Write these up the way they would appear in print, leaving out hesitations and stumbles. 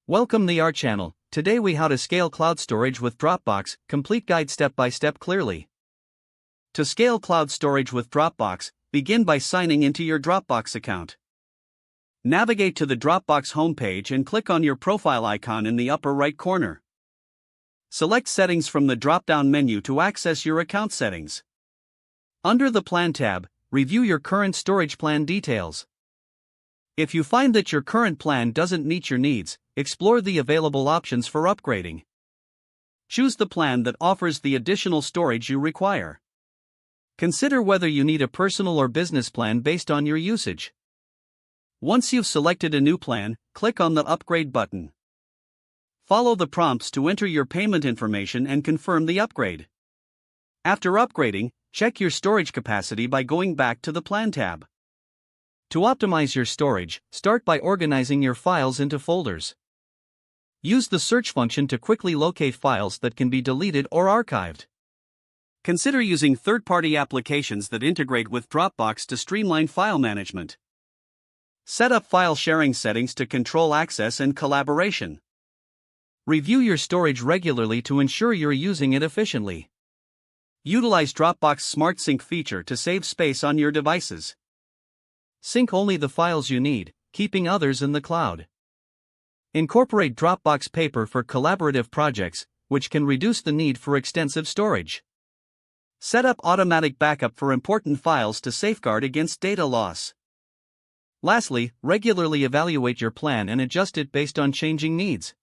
Welcome to our channel. Today we how to scale cloud storage with Dropbox, complete guide step by step clearly. To scale cloud storage with Dropbox, begin by signing into your Dropbox account. Navigate to the Dropbox homepage and click on your profile icon in the upper right corner. Select Settings from the drop-down menu to access your account settings. Under the Plan tab, review your current storage plan details. If you find that your current plan doesn't meet your needs, explore the available options for upgrading. Choose the plan that offers the additional storage you require. Consider whether you need a personal or business plan based on your usage. Once you've selected a new plan, click on the Upgrade button. Follow the prompts to enter your payment information and confirm the upgrade. After upgrading, check your storage capacity by going back to the Plan tab. To optimize your storage, start by organizing your files into folders. Use the search function to quickly locate files that can be deleted or archived. Consider using third-party applications that integrate with Dropbox to streamline file management. Set up file sharing settings to control access and collaboration. Review your storage regularly to ensure you're using it efficiently. Utilize Dropbox Smart Sync feature to save space on your devices. Sync only the files you need, keeping others in the cloud. Incorporate Dropbox Paper for collaborative projects, which can reduce the need for extensive storage. Set up automatic backup for important files to safeguard against data loss. Lastly, regularly evaluate your plan and adjust it based on changing needs.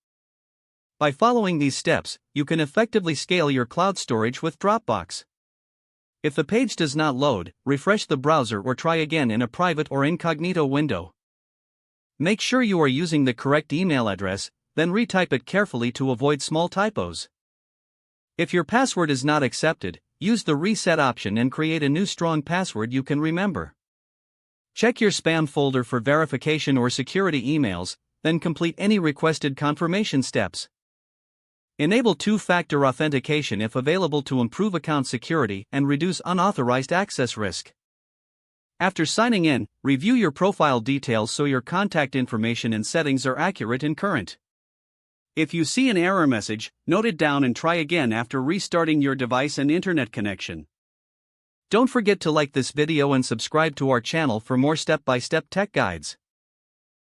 By following these steps, you can effectively scale your cloud storage with Dropbox. If the page does not load, refresh the browser or try again in a private or incognito window. Make sure you are using the correct email address, then retype it carefully to avoid small typos. If your password is not accepted, use the reset option and create a new strong password you can remember. Check your spam folder for verification or security emails, then complete any requested confirmation steps. Enable two-factor authentication if available to improve account security and reduce unauthorized access risk. After signing in, review your profile details so your contact information and settings are accurate and current. If you see an error message, note it down and try again after restarting your device and internet connection. Don't forget to like this video and subscribe to our channel for more step-by-step tech guides.